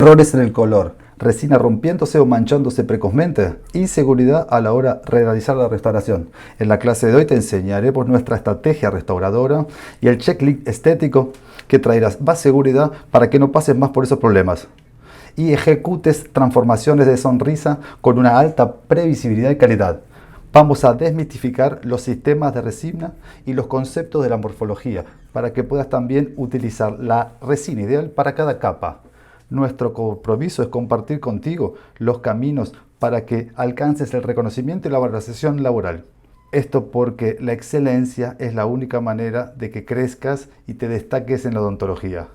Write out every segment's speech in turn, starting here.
Errores en el color, resina rompiéndose o manchándose precozmente, inseguridad a la hora de realizar la restauración. En la clase de hoy te enseñaremos nuestra estrategia restauradora y el checklist estético que traerás más seguridad para que no pases más por esos problemas y ejecutes transformaciones de sonrisa con una alta previsibilidad y calidad. Vamos a desmitificar los sistemas de resina y los conceptos de la morfología para que puedas también utilizar la resina ideal para cada capa. Nuestro compromiso es compartir contigo los caminos para que alcances el reconocimiento y la valorización laboral. Esto porque la excelencia es la única manera de que crezcas y te destaques en la odontología.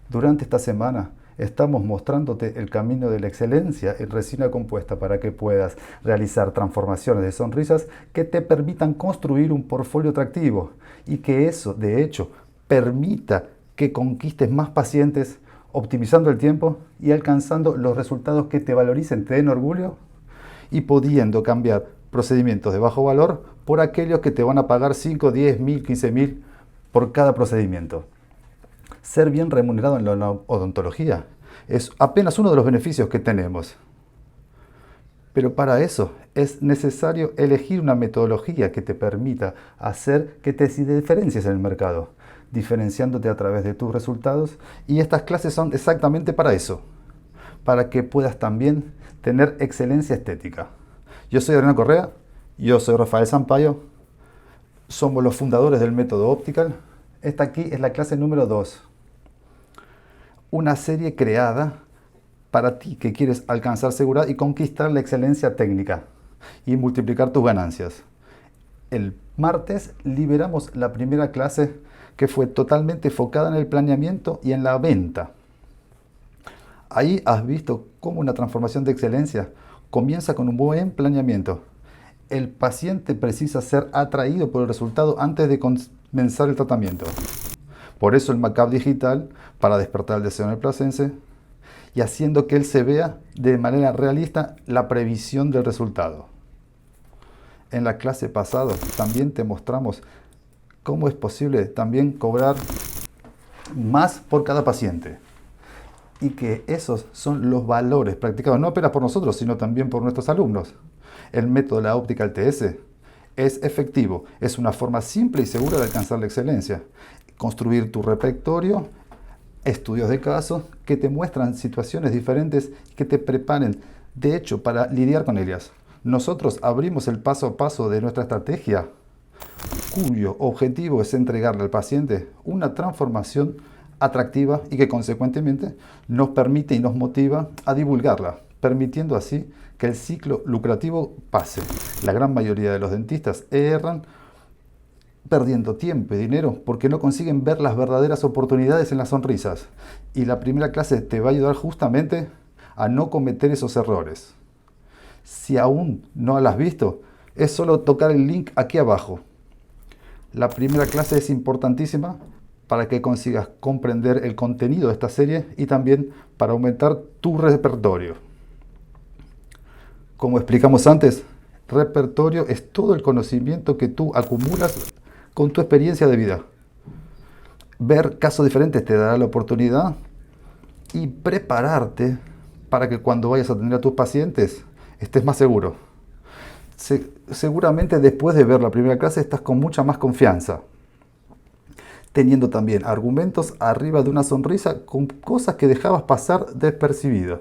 Durante esta semana estamos mostrándote el camino de la excelencia en resina compuesta para que puedas realizar transformaciones de sonrisas que te permitan construir un portfolio atractivo y que eso, de hecho, permita que conquistes más pacientes, optimizando el tiempo y alcanzando los resultados que te valoricen, te den orgullo y pudiendo cambiar procedimientos de bajo valor por aquellos que te van a pagar 5, 10 mil, 15 mil por cada procedimiento. Ser bien remunerado en la odontología es apenas uno de los beneficios que tenemos. Pero para eso es necesario elegir una metodología que te permita hacer que te diferencies en el mercado, diferenciándote a través de tus resultados, y estas clases son exactamente para eso, para que puedas también tener excelencia estética. Yo soy Adriano Correa, yo soy Rafael Sampaio, somos los fundadores del método Optical. Esta aquí es la clase número 2, una serie creada para ti que quieres alcanzar seguridad y conquistar la excelencia técnica y multiplicar tus ganancias. El martes liberamos la primera clase que fue totalmente enfocada en el planeamiento y en la venta. Ahí has visto cómo una transformación de excelencia comienza con un buen planeamiento. El paciente precisa ser atraído por el resultado antes de comenzar el tratamiento. Por eso el Make-up digital, para despertar el deseo en el placense y haciendo que él se vea de manera realista la previsión del resultado. En la clase pasada también te mostramos cómo es posible también cobrar más por cada paciente y que esos son los valores practicados no apenas por nosotros, sino también por nuestros alumnos. El método de la óptica LTS es efectivo, es una forma simple y segura de alcanzar la excelencia. Construir tu repertorio, estudios de casos que te muestran situaciones diferentes y que te preparen, de hecho, para lidiar con ellas. Nosotros abrimos el paso a paso de nuestra estrategia, cuyo objetivo es entregarle al paciente una transformación atractiva y que consecuentemente nos permite y nos motiva a divulgarla, permitiendo así que el ciclo lucrativo pase. La gran mayoría de los dentistas erran perdiendo tiempo y dinero porque no consiguen ver las verdaderas oportunidades en las sonrisas. Y la primera clase te va a ayudar justamente a no cometer esos errores. Si aún no la has visto, es solo tocar el link aquí abajo. La primera clase es importantísima para que consigas comprender el contenido de esta serie y también para aumentar tu repertorio. Como explicamos antes, repertorio es todo el conocimiento que tú acumulas con tu experiencia de vida. Ver casos diferentes te dará la oportunidad y prepararte para que cuando vayas a atender a tus pacientes estés más seguro. Seguramente después de ver la primera clase estás con mucha más confianza, teniendo también argumentos arriba de una sonrisa con cosas que dejabas pasar despercibidas.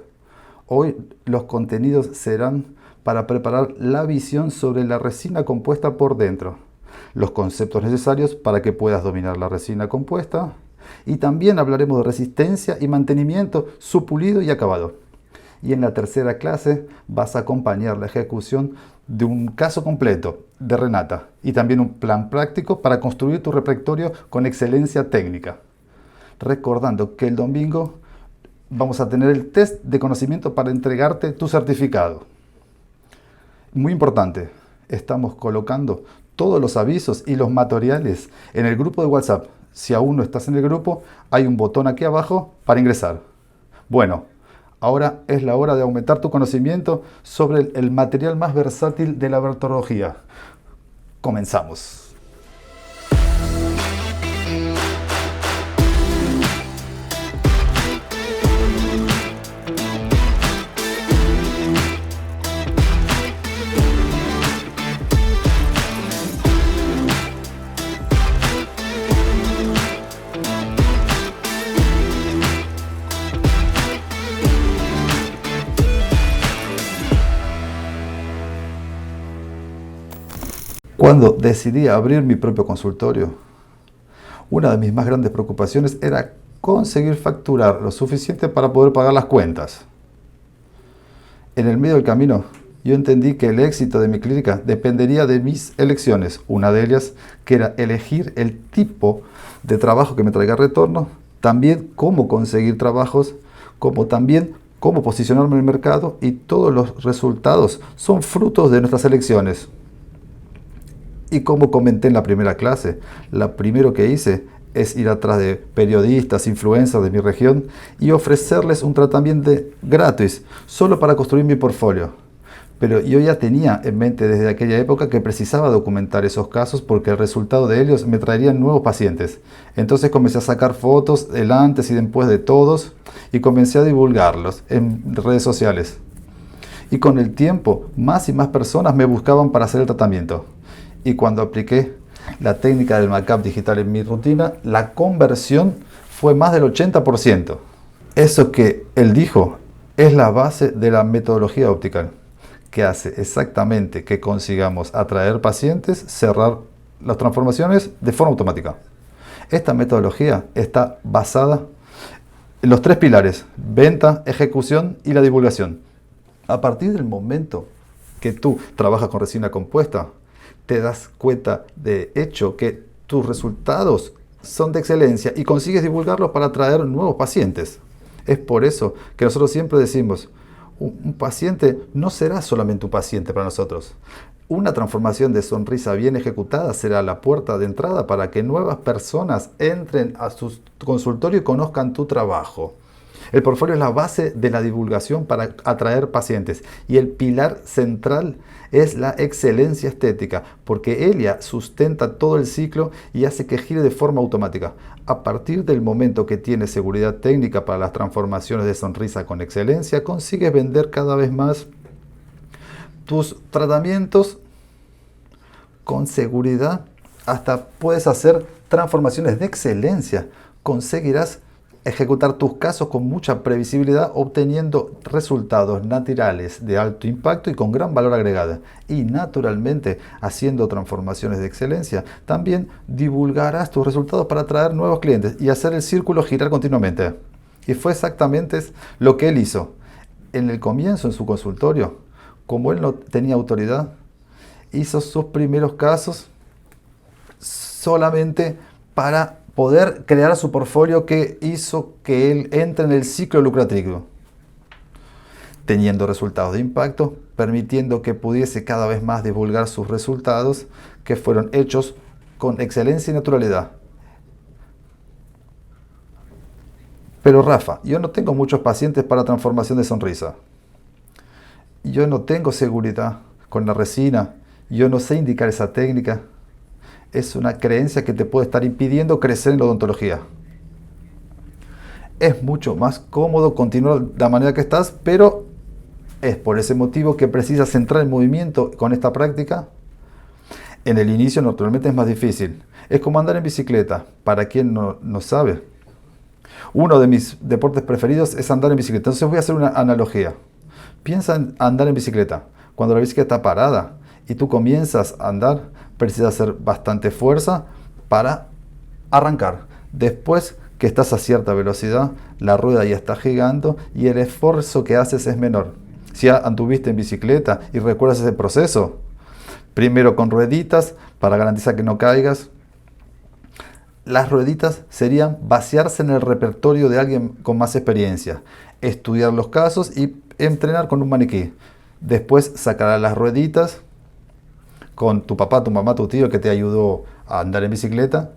Hoy los contenidos serán para preparar la visión sobre la resina compuesta por dentro, los conceptos necesarios para que puedas dominar la resina compuesta, y también hablaremos de resistencia y mantenimiento, su pulido y acabado. Y en la tercera clase vas a acompañar la ejecución de un caso completo de Renata y también un plan práctico para construir tu repertorio con excelencia técnica. Recordando que el domingo vamos a tener el test de conocimiento para entregarte tu certificado. Muy importante, estamos colocando todos los avisos y los materiales en el grupo de WhatsApp. Si aún no estás en el grupo, hay un botón aquí abajo para ingresar. Bueno, ahora es la hora de aumentar tu conocimiento sobre el material más versátil de la odontología. Comenzamos. Cuando decidí abrir mi propio consultorio, una de mis más grandes preocupaciones era conseguir facturar lo suficiente para poder pagar las cuentas. En el medio del camino, yo entendí que el éxito de mi clínica dependería de mis elecciones. Una de ellas, que era elegir el tipo de trabajo que me traiga retorno, también cómo conseguir trabajos, como también cómo posicionarme en el mercado, y todos los resultados son frutos de nuestras elecciones. Y como comenté en la primera clase, lo primero que hice es ir atrás de periodistas, influencers de mi región y ofrecerles un tratamiento gratis, solo para construir mi portfolio. Pero yo ya tenía en mente desde aquella época que precisaba documentar esos casos porque el resultado de ellos me traería nuevos pacientes. Entonces comencé a sacar fotos del antes y después de todos y comencé a divulgarlos en redes sociales. Y con el tiempo, más y más personas me buscaban para hacer el tratamiento. Y cuando apliqué la técnica del Make-up digital en mi rutina, la conversión fue más del 80%. Eso que él dijo es la base de la metodología Optical, que hace exactamente que consigamos atraer pacientes, cerrar las transformaciones de forma automática. Esta metodología está basada en los 3 pilares: venta, ejecución y la divulgación. A partir del momento que tú trabajas con resina compuesta, te das cuenta de hecho que tus resultados son de excelencia y consigues divulgarlos para atraer nuevos pacientes. Es por eso que nosotros siempre decimos, un paciente no será solamente un paciente para nosotros. Una transformación de sonrisa bien ejecutada será la puerta de entrada para que nuevas personas entren a su consultorio y conozcan tu trabajo. El portfolio es la base de la divulgación para atraer pacientes y el pilar central es la excelencia estética, porque ella sustenta todo el ciclo y hace que gire de forma automática. A partir del momento que tienes seguridad técnica para las transformaciones de sonrisa con excelencia, consigues vender cada vez más tus tratamientos con seguridad. Hasta puedes hacer transformaciones de excelencia. Conseguirás ejecutar tus casos con mucha previsibilidad, obteniendo resultados naturales de alto impacto y con gran valor agregado. Y naturalmente, haciendo transformaciones de excelencia, también divulgarás tus resultados para atraer nuevos clientes y hacer el círculo girar continuamente. Y fue exactamente lo que él hizo. En el comienzo, en su consultorio, como él no tenía autoridad, hizo sus primeros casos solamente para poder crear su portfolio, que hizo que él entre en el ciclo lucrativo, teniendo resultados de impacto, permitiendo que pudiese cada vez más divulgar sus resultados, que fueron hechos con excelencia y naturalidad. Pero Rafa, yo no tengo muchos pacientes para transformación de sonrisa. Yo no tengo seguridad con la resina. Yo no sé indicar esa técnica. Es una creencia que te puede estar impidiendo crecer en la odontología. Es mucho más cómodo continuar de la manera que estás, pero es por ese motivo que precisas entrar en movimiento con esta práctica. En el inicio naturalmente es más difícil. Es como andar en bicicleta, para quien no sabe. Uno de mis deportes preferidos es andar en bicicleta. Entonces voy a hacer una analogía. Piensa en andar en bicicleta. Cuando la bicicleta está parada y tú comienzas a andar, precisas hacer bastante fuerza para arrancar. Después que estás a cierta velocidad, la rueda ya está girando y el esfuerzo que haces es menor. Si ya anduviste en bicicleta y recuerdas ese proceso, primero con rueditas para garantizar que no caigas. Las rueditas serían vaciarse en el repertorio de alguien con más experiencia, estudiar los casos y entrenar con un maniquí. Después sacarás las rueditas con tu papá, tu mamá, tu tío que te ayudó a andar en bicicleta.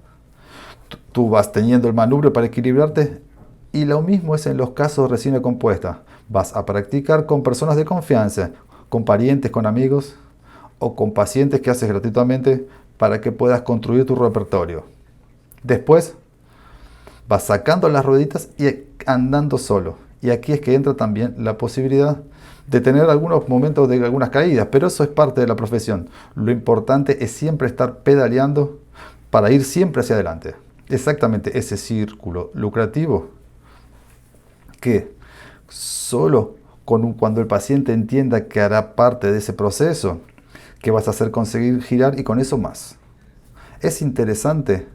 Tú vas teniendo el manubrio para equilibrarte, y lo mismo es en los casos de resina compuesta. Vas a practicar con personas de confianza, con parientes, con amigos o con pacientes que haces gratuitamente para que puedas construir tu repertorio. Después vas sacando las rueditas y andando solo. Y aquí es que entra también la posibilidad de tener algunos momentos de algunas caídas, pero eso es parte de la profesión. Lo importante es siempre estar pedaleando para ir siempre hacia adelante. Exactamente ese círculo lucrativo que solo cuando el paciente entienda que hará parte de ese proceso, que vas a hacer conseguir girar y con eso más. Es interesante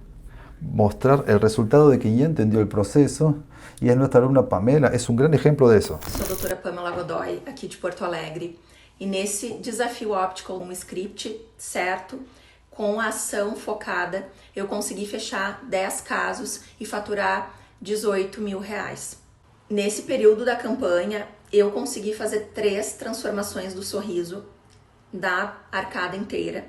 mostrar el resultado de quien ya entendió el proceso y es nuestra alumna Pamela, es un gran ejemplo de eso. Sou a doutora Pamela Godoy, aqui de Porto Alegre, e nesse desafio óptico, um script certo, com a ação focada, eu consegui fechar 10 casos e faturar R$18 mil. Nesse período da campanha, eu consegui fazer 3 transformações do sorriso da arcada inteira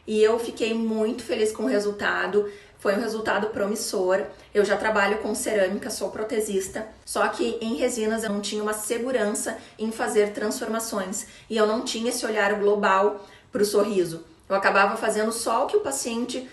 e eu fiquei muito feliz com o resultado. Foi um resultado promissor. Eu já trabalho com cerâmica, sou protesista, só que em resinas eu não tinha uma segurança em fazer transformações e eu não tinha esse olhar global para o sorriso. Eu acabava fazendo só o que o paciente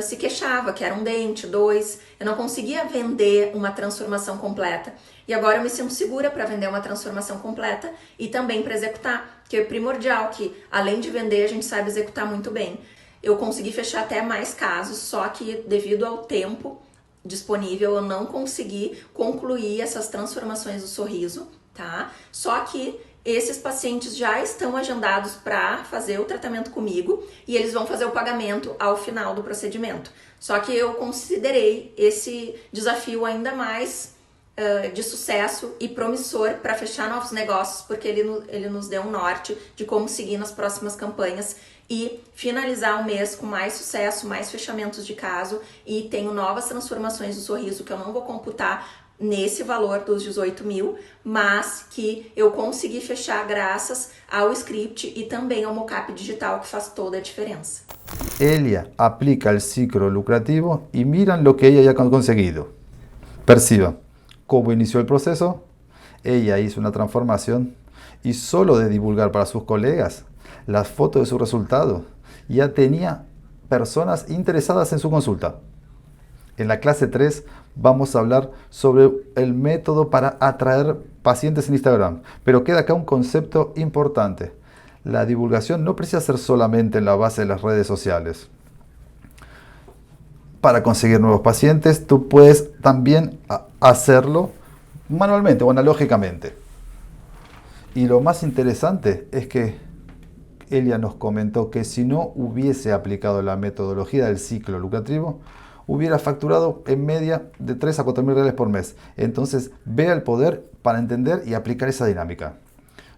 se queixava, que era um dente, 2. Eu não conseguia vender uma transformação completa. E agora eu me sinto segura para vender uma transformação completa e também para executar, que é primordial que, além de vender, a gente sabe executar muito bem. Eu consegui fechar até mais casos, só que devido ao tempo disponível eu não consegui concluir essas transformações do sorriso, tá? Só que esses pacientes já estão agendados para fazer o tratamento comigo e eles vão fazer o pagamento ao final do procedimento. Só que eu considerei esse desafio ainda mais de sucesso e promissor para fechar novos negócios, porque ele nos deu um norte de como seguir nas próximas campanhas e finalizar o mês com mais sucesso, mais fechamentos de caso, e tenho novas transformações do sorriso que eu não vou computar nesse valor dos 18 mil, mas que eu consegui fechar graças ao script e também ao mockup digital, que faz toda a diferença. Elia aplica el ciclo lucrativo y miran lo que ella ya ha conseguido. Perciba cómo inició el proceso. Ella hizo una transformación y solo de divulgar para sus colegas las fotos de su resultado ya tenía personas interesadas en su consulta. En la clase 3 vamos a hablar sobre el método para atraer pacientes en Instagram, pero queda acá un concepto importante. La divulgación no precisa ser solamente en la base de las redes sociales. Para conseguir nuevos pacientes, tú puedes también hacerlo manualmente o analógicamente. Y lo más interesante es que Elia nos comentó que si no hubiese aplicado la metodología del ciclo lucrativo, hubiera facturado en media de 3 a 4 mil reales por mes. Entonces, vea el poder para entender y aplicar esa dinámica.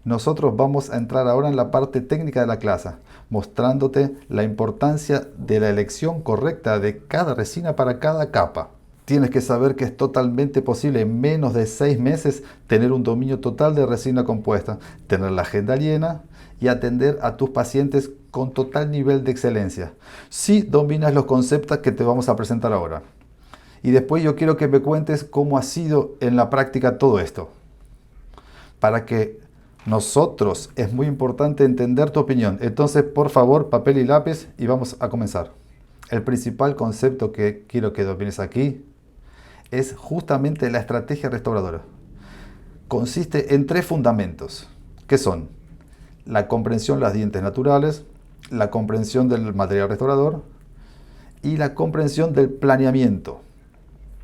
Nosotros vamos a entrar ahora en la parte técnica de la clase, mostrándote la importancia de la elección correcta de cada resina para cada capa. Tienes que saber que es totalmente posible en menos de 6 meses tener un dominio total de resina compuesta, tener la agenda llena y atender a tus pacientes con total nivel de excelencia. Si dominas los conceptos que te vamos a presentar ahora. Y después yo quiero que me cuentes cómo ha sido en la práctica todo esto. Para que nosotros es muy importante entender tu opinión. Entonces, por favor, papel y lápiz y vamos a comenzar. El principal concepto que quiero que domines aquí es justamente la estrategia restauradora. Consiste en 3 fundamentos, que son la comprensión de los dientes naturales, la comprensión del material restaurador y la comprensión del planeamiento.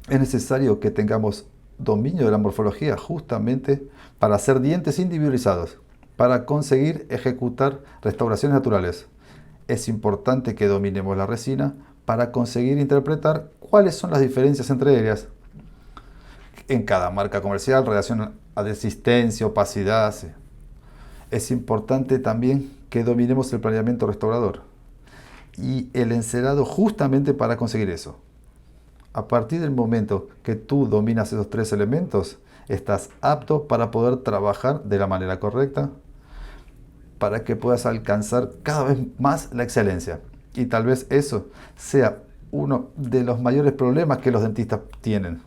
Es necesario que tengamos dominio de la morfología justamente para hacer dientes individualizados, para conseguir ejecutar restauraciones naturales. Es importante que dominemos la resina para conseguir interpretar cuáles son las diferencias entre ellas en cada marca comercial, relación a resistencia, opacidad. Es importante también que dominemos el planeamiento restaurador y el encerado justamente para conseguir eso. A partir del momento que tú dominas esos 3 elementos, estás apto para poder trabajar de la manera correcta, para que puedas alcanzar cada vez más la excelencia. Y tal vez eso sea uno de los mayores problemas que los dentistas tienen.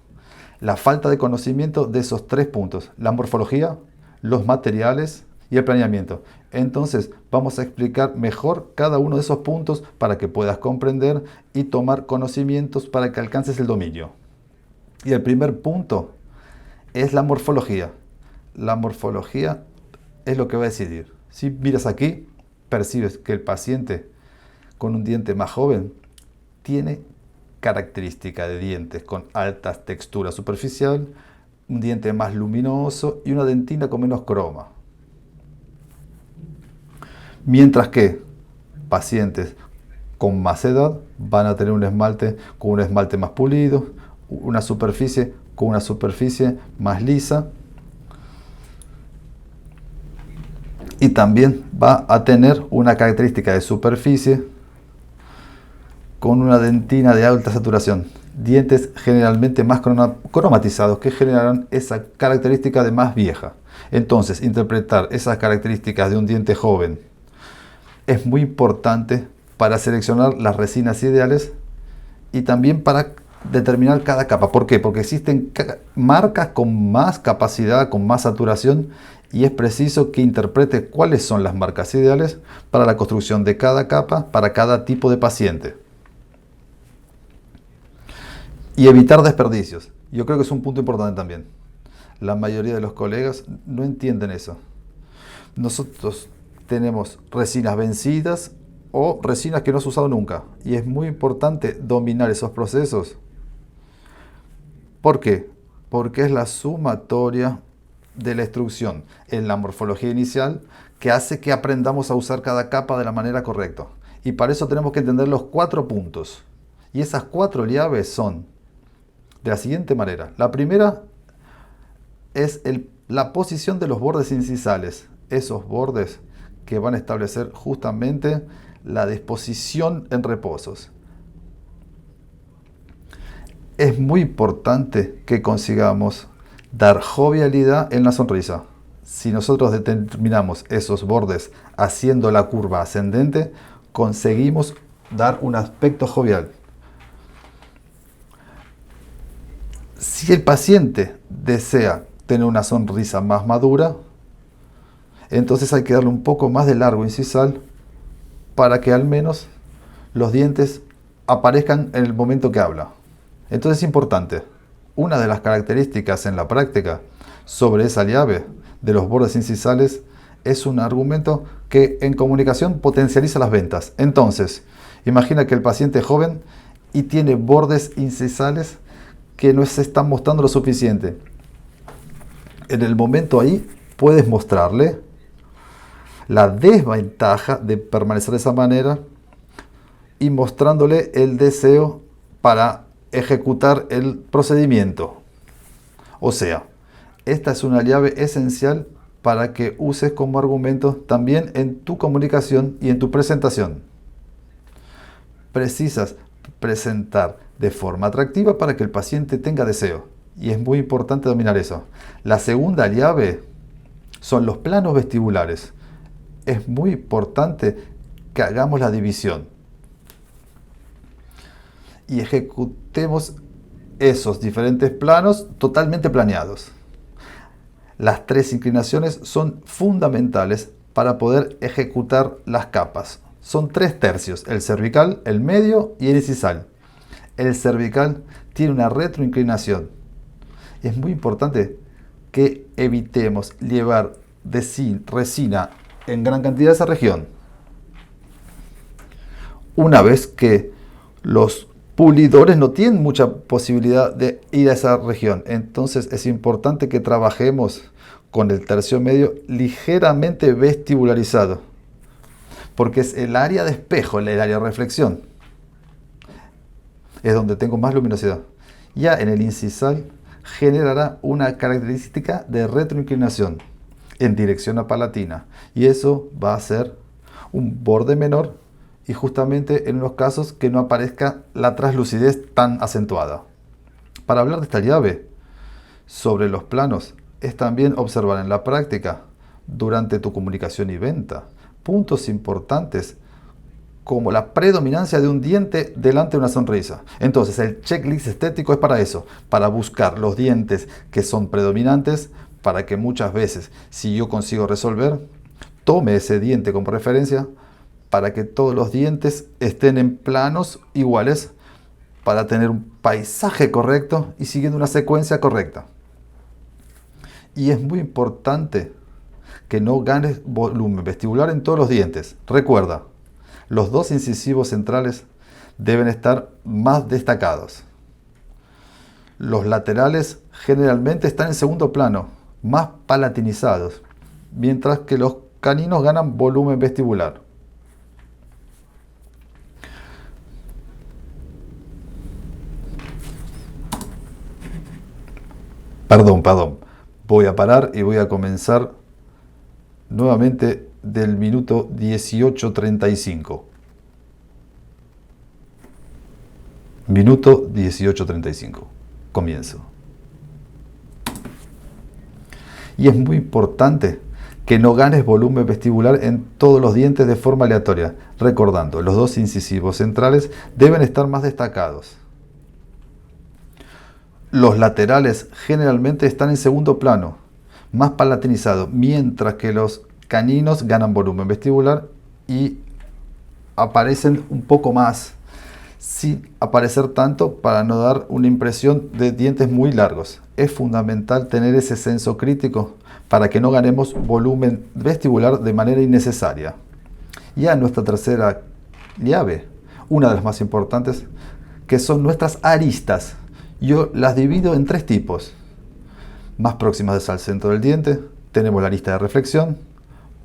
La falta de conocimiento de esos 3 puntos, la morfología, los materiales y el planeamiento. Entonces vamos a explicar mejor cada uno de esos puntos para que puedas comprender y tomar conocimientos para que alcances el dominio. Y el primer punto es la morfología. La morfología es lo que va a decidir. Si miras aquí, percibes que el paciente con un diente más joven tiene característica de dientes con alta textura superficial, un diente más luminoso y una dentina con menos croma. Mientras que pacientes con más edad van a tener un esmalte con un esmalte más pulido, una superficie con una superficie más lisa, y también va a tener una característica de superficie con una dentina de alta saturación. Dientes generalmente más cromatizados que generarán esa característica de más vieja. Entonces, interpretar esas características de un diente joven es muy importante para seleccionar las resinas ideales y también para determinar cada capa. ¿Por qué? Porque existen marcas con más capacidad, con más saturación, y es preciso que interprete cuáles son las marcas ideales para la construcción de cada capa, para cada tipo de paciente. Y evitar desperdicios. Yo creo que es un punto importante también. La mayoría de los colegas no entienden eso. Nosotros tenemos resinas vencidas o resinas que no se han usado nunca. Y es muy importante dominar esos procesos. ¿Por qué? Porque es la sumatoria de la instrucción en la morfología inicial que hace que aprendamos a usar cada capa de la manera correcta. Y para eso tenemos que entender los 4 puntos. Y esas 4 llaves son de la siguiente manera. La primera es la posición de los bordes incisales. Esos bordes que van a establecer justamente la disposición en reposos. Es muy importante que consigamos dar jovialidad en la sonrisa. Si nosotros determinamos esos bordes haciendo la curva ascendente, conseguimos dar un aspecto jovial. Si el paciente desea tener una sonrisa más madura, entonces hay que darle un poco más de largo incisal para que al menos los dientes aparezcan en el momento que habla. Entonces es importante. Una de las características en la práctica sobre esa llave de los bordes incisales es un argumento que en comunicación potencializa las ventas. Entonces, imagina que el paciente es joven y tiene bordes incisales que no se están mostrando lo suficiente. En el momento ahí puedes mostrarle la desventaja de permanecer de esa manera y mostrándole el deseo para ejecutar el procedimiento. O sea, esta es una llave esencial para que uses como argumento también en tu comunicación y en tu presentación. Precisas presentar de forma atractiva para que el paciente tenga deseo. Y es muy importante dominar eso. La segunda llave son los planos vestibulares. Es muy importante que hagamos la división y ejecutemos esos diferentes planos totalmente planeados. Las 3 inclinaciones son fundamentales para poder ejecutar las capas. Son 3 tercios, el cervical, el medio y el incisal. El cervical tiene una retroinclinación. Es muy importante que evitemos llevar resina en gran cantidad de esa región. Una vez que los pulidores no tienen mucha posibilidad de ir a esa región, entonces es importante que trabajemos con el tercio medio ligeramente vestibularizado, porque es el área de espejo, el área de reflexión. Es donde tengo más luminosidad. Ya en el incisal generará una característica de retroinclinación en dirección a palatina, y eso va a ser un borde menor y justamente en unos casos que no aparezca la traslucidez tan acentuada. Para hablar de esta llave sobre los planos es también observar en la práctica durante tu comunicación y venta puntos importantes como la predominancia de un diente delante de una sonrisa. Entonces el checklist estético es para eso, para buscar los dientes que son predominantes, para que muchas veces, si yo consigo resolver, tome ese diente como referencia para que todos los dientes estén en planos iguales, para tener un paisaje correcto y siguiendo una secuencia correcta. Y es muy importante que no ganes volumen vestibular en todos los dientes. Recuerda, los 2 incisivos centrales deben estar más destacados. Los laterales generalmente están en segundo plano, más palatinizados, mientras que los caninos ganan volumen vestibular. perdón. Voy a parar y voy a comenzar nuevamente del minuto 18:35. Minuto 18:35. Comienzo. Y es muy importante que no ganes volumen vestibular en todos los dientes de forma aleatoria, recordando, los dos incisivos centrales deben estar más destacados. Los laterales generalmente están en segundo plano, más palatinizado, mientras que los caninos ganan volumen vestibular y aparecen un poco más, sin aparecer tanto para no dar una impresión de dientes muy largos. Es fundamental tener ese censo crítico para que no ganemos volumen vestibular de manera innecesaria. Ya nuestra tercera llave, una de las más importantes, que son nuestras aristas. Yo las divido en tres tipos. Más próximas al centro del diente, tenemos la arista de reflexión.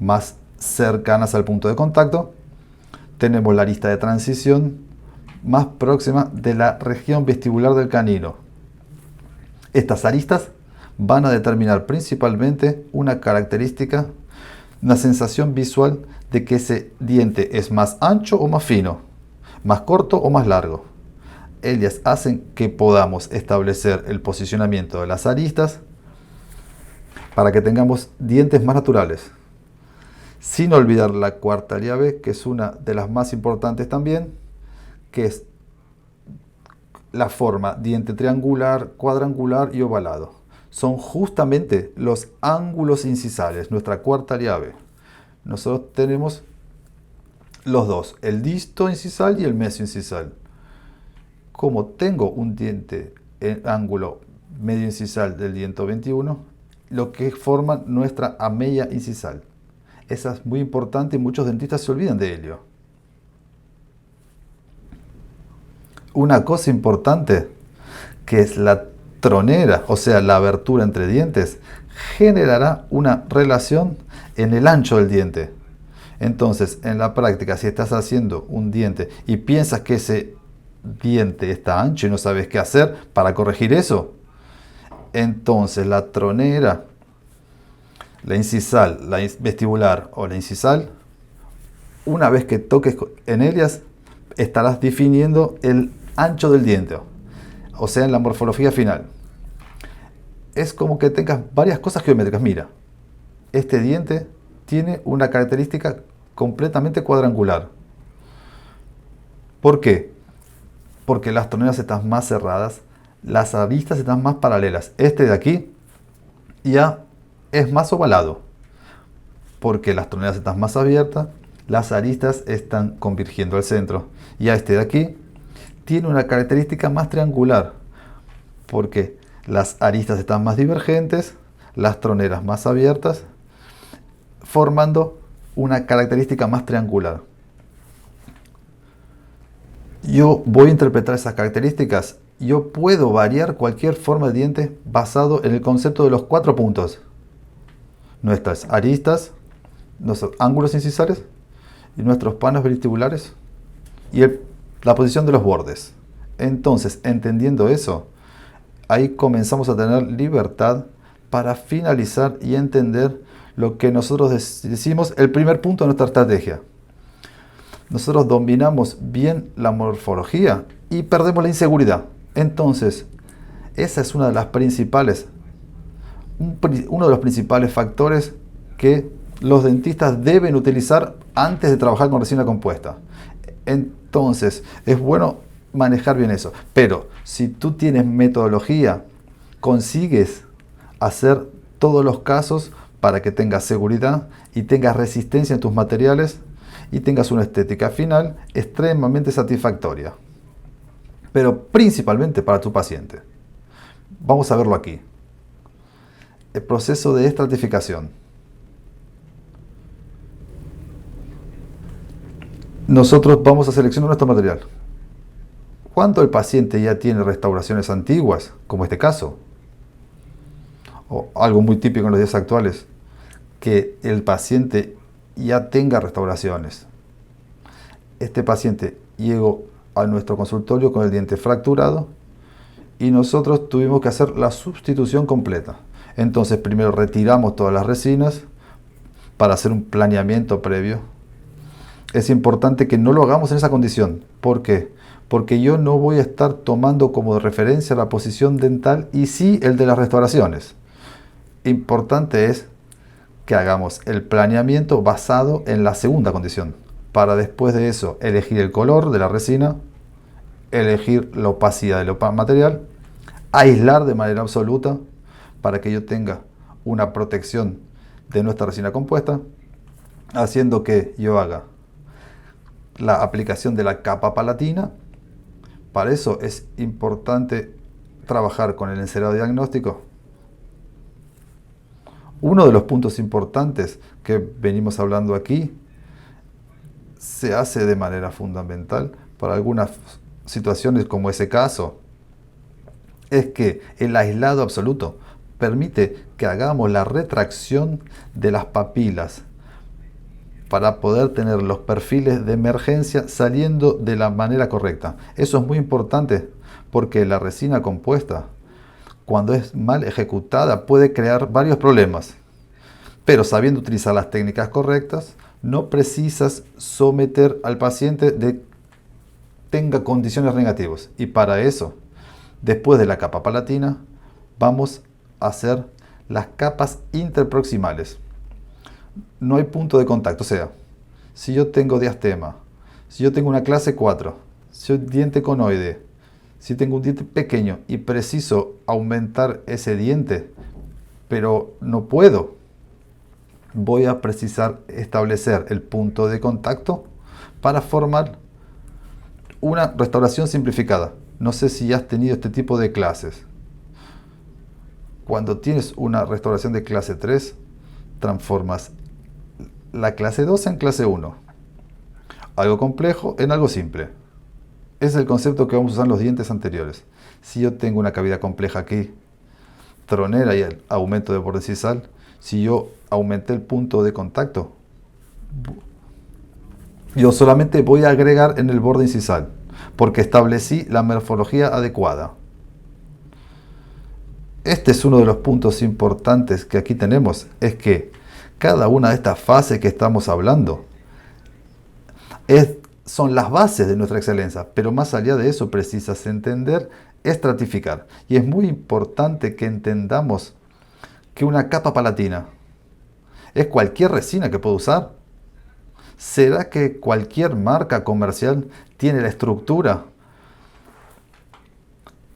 Más cercanas al punto de contacto, tenemos la arista de transición, más próxima de la región vestibular del canino. Estas aristas van a determinar principalmente una característica, una sensación visual de que ese diente es más ancho o más fino, más corto o más largo. Ellas hacen que podamos establecer el posicionamiento de las aristas para que tengamos dientes más naturales. Sin olvidar la cuarta llave, que es una de las más importantes también, que es la forma diente triangular, cuadrangular y ovalado. Son justamente los ángulos incisales, nuestra cuarta llave. Nosotros tenemos los dos, el disto incisal y el mesio incisal. Como tengo un diente en ángulo medio incisal del diente 21, lo que forma nuestra amella incisal. Esa es muy importante y muchos dentistas se olvidan de ello. Una cosa importante, que es la tronera, o sea, la abertura entre dientes, generará una relación en el ancho del diente. Entonces, en la práctica, si estás haciendo un diente y piensas que ese diente está ancho y no sabes qué hacer para corregir eso, entonces la tronera, la incisal, la vestibular o la incisal, una vez que toques en ellas, estarás definiendo el ancho del diente, o sea, en la morfología final. Es como que tengas varias cosas geométricas. Mira, este diente tiene una característica completamente cuadrangular. ¿Por qué? Porque las troneras están más cerradas, las aristas están más paralelas. Este de aquí ya es más ovalado, porque las troneras están más abiertas, las aristas están convergiendo al centro. Y a este de aquí tiene una característica más triangular, porque las aristas están más divergentes, las troneras más abiertas, formando una característica más triangular. Yo voy a interpretar esas características. Yo puedo variar cualquier forma de diente basado en el concepto de los 4 puntos. Nuestras aristas, nuestros ángulos incisales y nuestros panos vestibulares y la posición de los bordes. Entonces, entendiendo eso, ahí comenzamos a tener libertad para finalizar y entender lo que nosotros decimos el primer punto de nuestra estrategia. Nosotros dominamos bien la morfología y perdemos la inseguridad. Entonces, esa es una de las principales, uno de los principales factores que los dentistas deben utilizar antes de trabajar con resina compuesta. Entonces, es bueno manejar bien eso. Pero si tú tienes metodología, consigues hacer todos los casos para que tengas seguridad y tengas resistencia en tus materiales y tengas una estética final extremadamente satisfactoria. Pero principalmente para tu paciente. Vamos a verlo aquí. El proceso de estratificación. Nosotros vamos a seleccionar nuestro material. Cuando el paciente ya tiene restauraciones antiguas, como este caso, o algo muy típico en los días actuales, que el paciente ya tenga restauraciones. Este paciente llegó a nuestro consultorio con el diente fracturado y nosotros tuvimos que hacer la sustitución completa. Entonces primero retiramos todas las resinas para hacer un planeamiento previo. Es importante que no lo hagamos en esa condición. ¿Por qué? Porque yo no voy a estar tomando como referencia la posición dental y sí el de las restauraciones. Importante es que hagamos el planeamiento basado en la segunda condición, para después de eso elegir el color de la resina, elegir la opacidad del material, aislar de manera absoluta para que yo tenga una protección de nuestra resina compuesta, haciendo que yo haga la aplicación de la capa palatina. Para eso es importante trabajar con el encerado diagnóstico. Uno de los puntos importantes que venimos hablando aquí se hace de manera fundamental para algunas situaciones como ese caso, es que el aislado absoluto permite que hagamos la retracción de las papilas para poder tener los perfiles de emergencia saliendo de la manera correcta. Eso es muy importante porque la resina compuesta, cuando es mal ejecutada, puede crear varios problemas. Pero sabiendo utilizar las técnicas correctas, no precisas someter al paciente de que tenga condiciones negativas. Y para eso, después de la capa palatina, vamos a hacer las capas interproximales. No hay punto de contacto, o sea, si yo tengo diastema, si yo tengo una clase 4, si yo diente conoide, si tengo un diente pequeño y preciso aumentar ese diente, pero no puedo, voy a precisar establecer el punto de contacto para formar una restauración simplificada. No sé si ya has tenido este tipo de clases. Cuando tienes una restauración de clase 3, transformas la clase 2 en clase 1. Algo complejo en algo simple. Es el concepto que vamos a usar en los dientes anteriores. Si yo tengo una cavidad compleja aquí, tronera y el aumento de borde incisal, si yo aumenté el punto de contacto, yo solamente voy a agregar en el borde incisal, porque establecí la morfología adecuada. Este es uno de los puntos importantes que aquí tenemos, es que cada una de estas fases que estamos hablando son las bases de nuestra excelencia, pero más allá de eso precisas entender, estratificar. Y es muy importante que entendamos que una capa palatina es cualquier resina que puedo usar. ¿Será que cualquier marca comercial tiene la estructura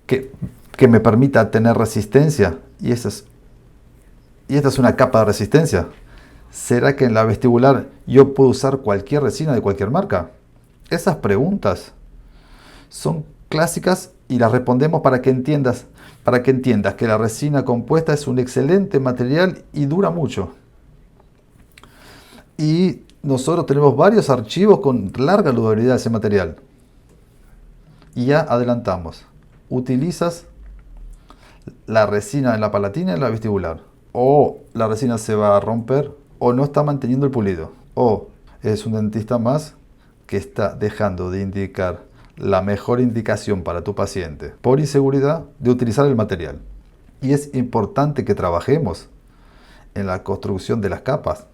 que me permita tener resistencia? Y esta es una capa de resistencia. ¿Será que en la vestibular yo puedo usar cualquier resina de cualquier marca? Esas preguntas son clásicas y las respondemos para que entiendas que la resina compuesta es un excelente material y dura mucho. Y nosotros tenemos varios archivos con larga durabilidad de ese material. Y ya adelantamos. Utilizas la resina en la palatina y en la vestibular. O la resina se va a romper, o no está manteniendo el pulido. O es un dentista más que está dejando de indicar la mejor indicación para tu paciente por inseguridad de utilizar el material. Y es importante que trabajemos en la construcción de las capas,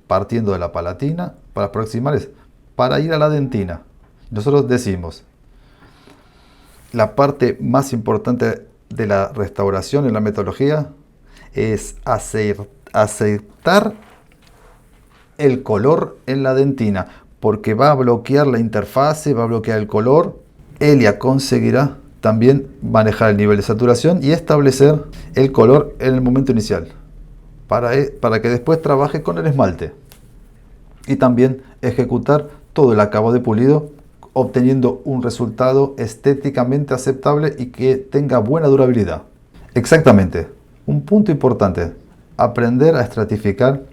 partiendo de la palatina para proximales, para ir a la dentina. Nosotros decimos, la parte más importante de la restauración en la metodología es aceptar el color en la dentina, porque va a bloquear la interfase, va a bloquear el color. Elia conseguirá también manejar el nivel de saturación y establecer el color en el momento inicial, para que después trabaje con el esmalte y también ejecutar todo el acabado de pulido, obteniendo un resultado estéticamente aceptable y que tenga buena durabilidad. Exactamente, un punto importante, aprender a estratificar,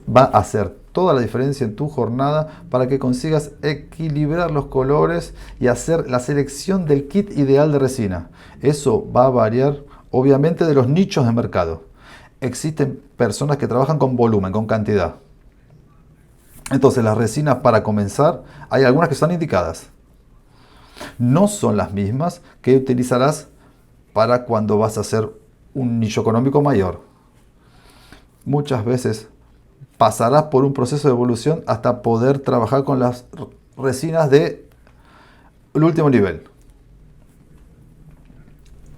va a hacer toda la diferencia en tu jornada para que consigas equilibrar los colores y hacer la selección del kit ideal de resina. Eso va a variar obviamente de los nichos de mercado. Existen personas que trabajan con volumen, con cantidad. Entonces las resinas para comenzar, hay algunas que están indicadas. No son las mismas que utilizarás para cuando vas a hacer un nicho económico mayor. Muchas veces pasarás por un proceso de evolución hasta poder trabajar con las resinas del último nivel.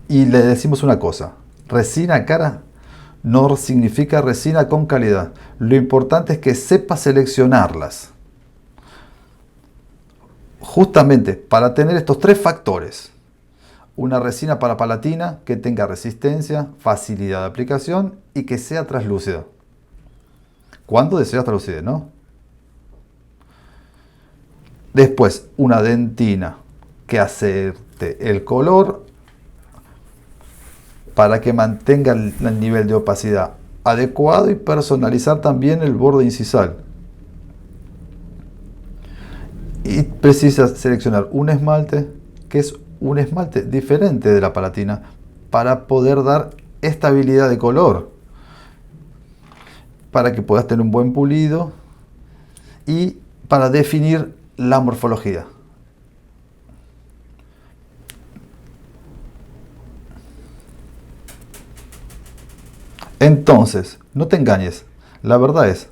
Y le decimos una cosa, resina cara no significa resina con calidad. Lo importante es que sepas seleccionarlas. Justamente para tener estos tres factores. Una resina para palatina que tenga resistencia, facilidad de aplicación y que sea translúcida. ¿Cuándo deseas translúcida, no? Después, una dentina que acerte el color para que mantenga el nivel de opacidad adecuado y personalizar también el borde incisal. Y precisas seleccionar un esmalte que es un esmalte diferente de la palatina para poder dar estabilidad de color, para que puedas tener un buen pulido y para definir la morfología. Entonces, no te engañes, la verdad es,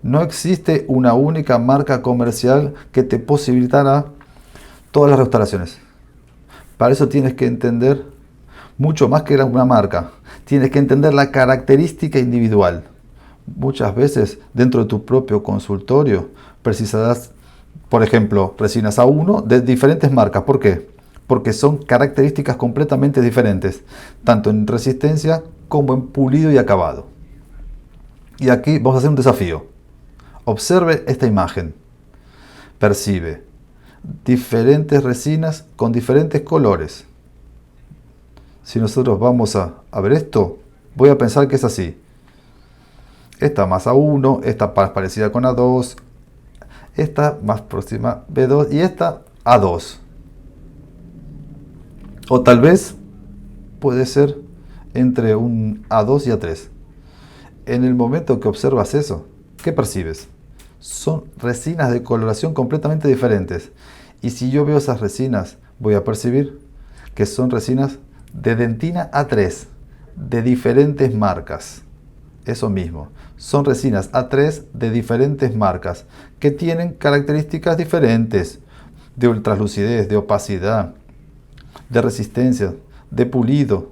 no existe una única marca comercial que te posibilitará todas las restauraciones. Para eso tienes que entender mucho más que una marca, tienes que entender la característica individual. Muchas veces dentro de tu propio consultorio precisarás, por ejemplo, resinas A1 de diferentes marcas. ¿Por qué? Porque son características completamente diferentes, tanto en resistencia como en pulido y acabado. Y aquí vamos a hacer un desafío. Observe esta imagen. Percibe diferentes resinas con diferentes colores. Si nosotros vamos a ver esto, voy a pensar que es así. Esta más A1, esta más parecida con A2, esta más próxima a B2 y esta A2. O tal vez puede ser entre un A2 y A3. En el momento que observas eso, ¿qué percibes? Son resinas de coloración completamente diferentes. Y si yo veo esas resinas, voy a percibir que son resinas de dentina A3, de diferentes marcas. Eso mismo, son resinas A3 de diferentes marcas, que tienen características diferentes, de ultraslucidez, de opacidad, de resistencia, de pulido.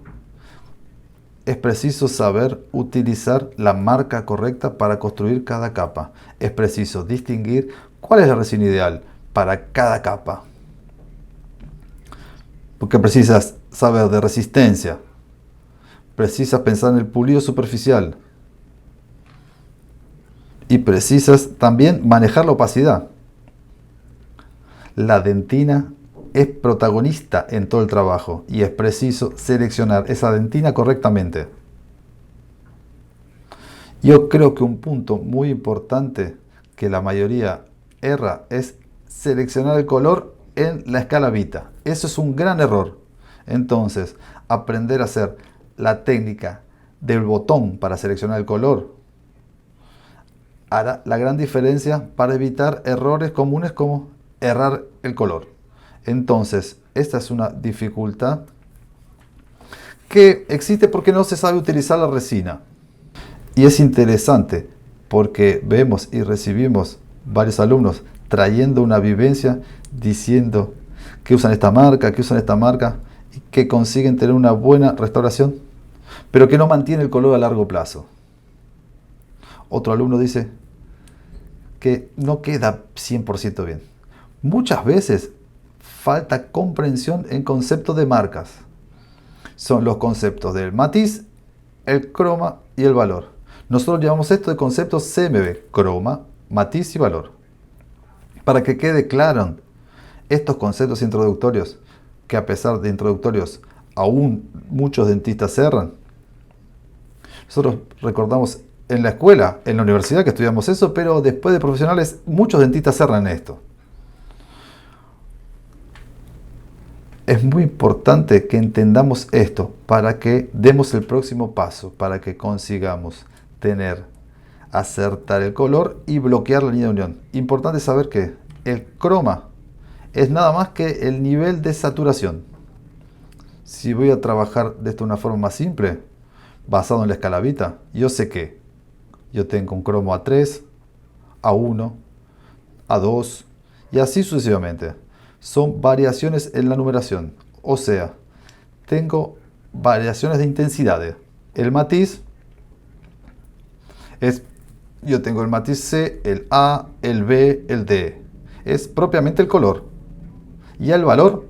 Es preciso saber utilizar la marca correcta para construir cada capa. Es preciso distinguir cuál es la resina ideal para cada capa. Porque precisas saber de resistencia. Precisas pensar en el pulido superficial. Y precisas también manejar la opacidad. La dentina es protagonista en todo el trabajo y es preciso seleccionar esa dentina correctamente. Yo creo que un punto muy importante que la mayoría erra es seleccionar el color en la escala Vita. Eso es un gran error. Entonces, aprender a hacer la técnica del botón para seleccionar el color hará la gran diferencia para evitar errores comunes como errar el color. Entonces, esta es una dificultad que existe porque no se sabe utilizar la resina. Y es interesante porque vemos y recibimos varios alumnos trayendo una vivencia diciendo que usan esta marca, y que consiguen tener una buena restauración, pero que no mantiene el color a largo plazo. Otro alumno dice que no queda 100% bien. Muchas veces falta comprensión en conceptos de marcas. Son los conceptos del matiz, el croma y el valor. Nosotros llamamos esto de conceptos CMB, croma, matiz y valor. Para que quede claro estos conceptos introductorios, que a pesar de introductorios aún muchos dentistas erran. Nosotros recordamos en la escuela, en la universidad que estudiamos eso, pero después de profesionales muchos dentistas erran esto. Es muy importante que entendamos esto para que demos el próximo paso, para que consigamos acertar el color y bloquear la línea de unión. Importante saber que el croma es nada más que el nivel de saturación. Si voy a trabajar de esta una forma más simple, basado en la escalabita, yo sé que yo tengo un cromo A3, A1, A2 y así sucesivamente. Son variaciones en la numeración, o sea, tengo variaciones de intensidades. El matiz es, yo tengo el matiz C, el A, el B, el D. Es propiamente el color. Y el valor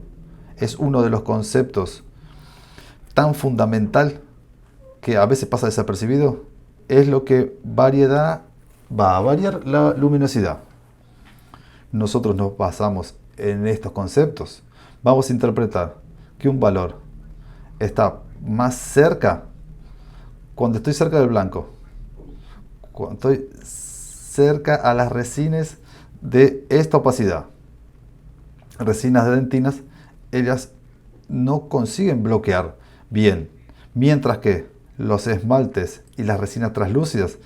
es uno de los conceptos tan fundamental que a veces pasa desapercibido. Es lo que va a variar la luminosidad. Nosotros nos basamos en estos conceptos. Vamos a interpretar que un valor está más cerca cuando estoy cerca del blanco, cuando estoy cerca a las resinas de esta opacidad. Resinas de dentinas, ellas no consiguen bloquear bien, mientras que los esmaltes y las resinas translúcidas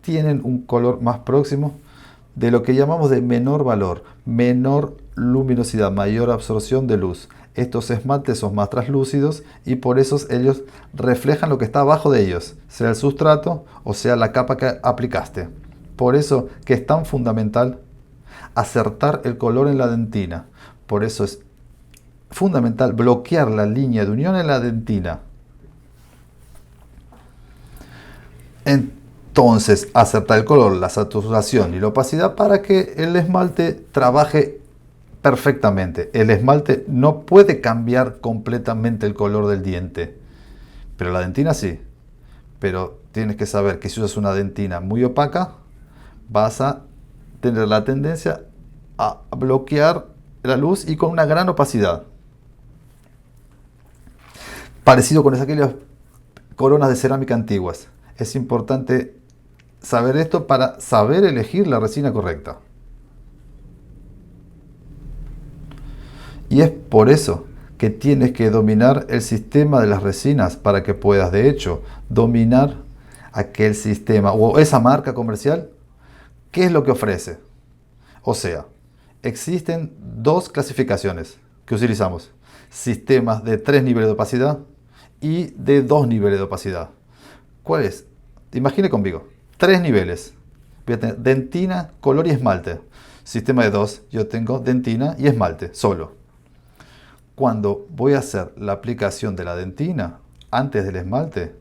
tienen un color más próximo de lo que llamamos de menor valor, menor luminosidad, mayor absorción de luz. Estos esmaltes son más translúcidos y por eso ellos reflejan lo que está abajo de ellos, sea el sustrato o sea la capa que aplicaste. Por eso que es tan fundamental acertar el color en la dentina. Por eso es fundamental bloquear la línea de unión en la dentina. Entonces, acertar el color, la saturación y la opacidad para que el esmalte trabaje perfectamente. El esmalte no puede cambiar completamente el color del diente, pero la dentina sí. Pero tienes que saber que si usas una dentina muy opaca, vas a tener la tendencia a bloquear la luz y con una gran opacidad. Parecido con aquellas coronas de cerámica antiguas. Es importante saber esto para saber elegir la resina correcta. Y es por eso que tienes que dominar el sistema de las resinas para que puedas, de hecho, dominar aquel sistema o esa marca comercial. ¿Qué es lo que ofrece? O sea, existen dos clasificaciones que utilizamos. Sistemas de 3 niveles de opacidad y de 2 niveles de opacidad. ¿Cuál es? Imagine conmigo. 3 niveles. Voy a tener dentina, color y esmalte. Sistema de 2, yo tengo dentina y esmalte, solo. Cuando voy a hacer la aplicación de la dentina antes del esmalte,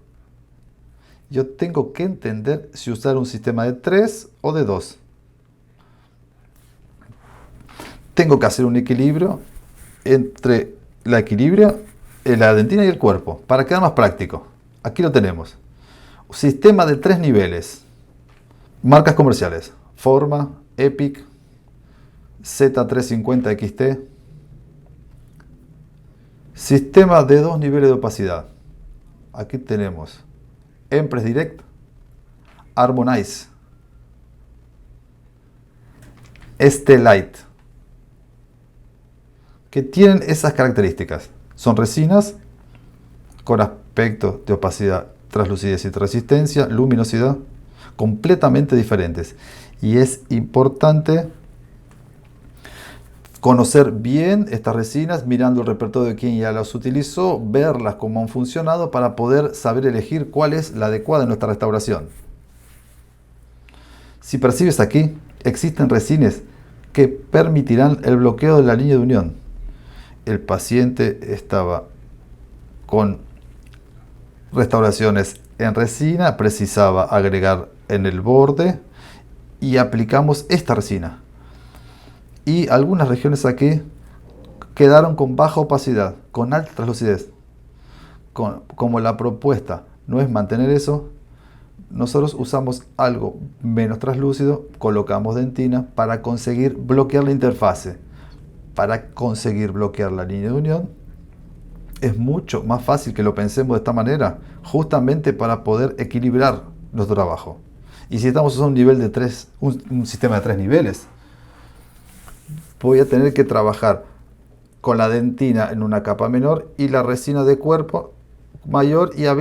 yo tengo que entender si usar un sistema de 3 o de 2. Tengo que hacer un equilibrio entre la dentina y el cuerpo, para quedar más práctico. Aquí lo tenemos. Sistema de 3 niveles. Marcas comerciales. Forma, Epic, Z350 XT. Sistema de 2 niveles de opacidad. Aquí tenemos Empress Direct, Harmonize, Estelite, que tienen esas características. Son resinas con aspectos de opacidad, translucidez y resistencia, luminosidad, completamente diferentes. Y es importante conocer bien estas resinas, mirando el repertorio de quien ya las utilizó, verlas cómo han funcionado para poder saber elegir cuál es la adecuada en nuestra restauración. Si percibes aquí, existen resinas que permitirán el bloqueo de la línea de unión. El paciente estaba con restauraciones en resina, precisaba agregar en el borde y aplicamos esta resina. Y algunas regiones aquí quedaron con baja opacidad, con alta translucidez. Como la propuesta no es mantener eso, nosotros usamos algo menos translúcido, colocamos dentina para conseguir bloquear la interfase. Para conseguir bloquear la línea de unión es mucho más fácil que lo pensemos de esta manera, justamente para poder equilibrar nuestro trabajo. Y si estamos usando un nivel de 3, un sistema de 3 niveles, voy a tener que trabajar con la dentina en una capa menor y la resina de cuerpo mayor, y a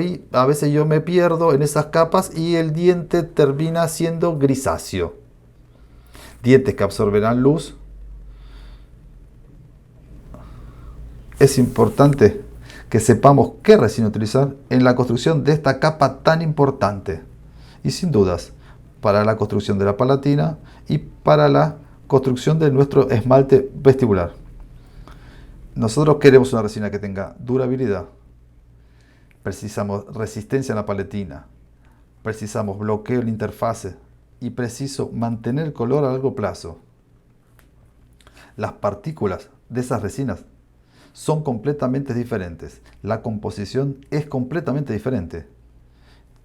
veces yo me pierdo en esas capas y el diente termina siendo grisáceo. Dientes que absorberán luz. Es importante que sepamos qué resina utilizar en la construcción de esta capa tan importante. Y sin dudas, para la construcción de la palatina y para la construcción de nuestro esmalte vestibular. Nosotros queremos una resina que tenga durabilidad. Precisamos resistencia en la palatina. Precisamos bloqueo en la interfase. Y preciso mantener el color a largo plazo. Las partículas de esas resinas son completamente diferentes. La composición es completamente diferente.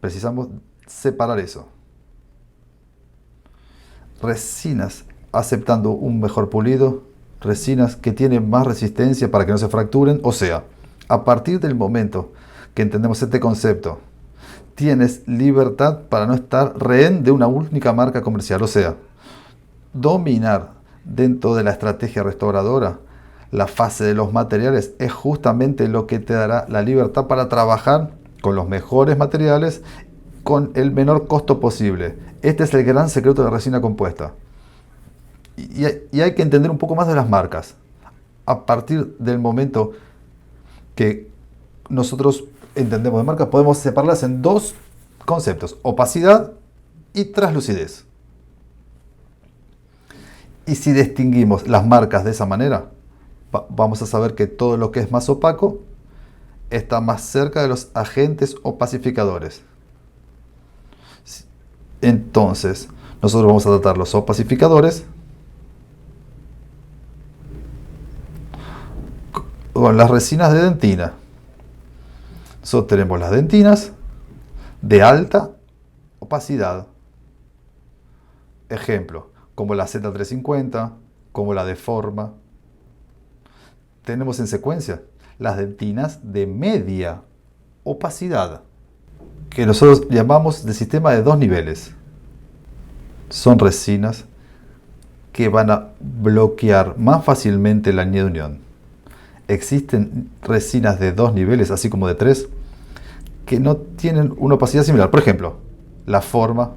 Precisamos separar eso. Resinas aceptando un mejor pulido, resinas que tienen más resistencia para que no se fracturen. O sea, a partir del momento que entendemos este concepto, tienes libertad para no estar rehén de una única marca comercial. O sea, dominar dentro de la estrategia restauradora la fase de los materiales es justamente lo que te dará la libertad para trabajar con los mejores materiales con el menor costo posible. Este es el gran secreto de la resina compuesta. Y hay que entender un poco más de las marcas. A partir del momento que nosotros entendemos de marcas, podemos separarlas en dos conceptos: opacidad y translucidez. Y si distinguimos las marcas de esa manera, vamos a saber que todo lo que es más opaco está más cerca de los agentes opacificadores. Entonces, nosotros vamos a tratar los opacificadores con las resinas de dentina. Nosotros tenemos las dentinas de alta opacidad. Ejemplo, como la Z350, como la Deforma. Tenemos en secuencia las dentinas de media opacidad, que nosotros llamamos de sistema de 2 niveles. Son resinas que van a bloquear más fácilmente la línea de unión. Existen resinas de 2 niveles, así como de 3, que no tienen una opacidad similar. Por ejemplo, la Forma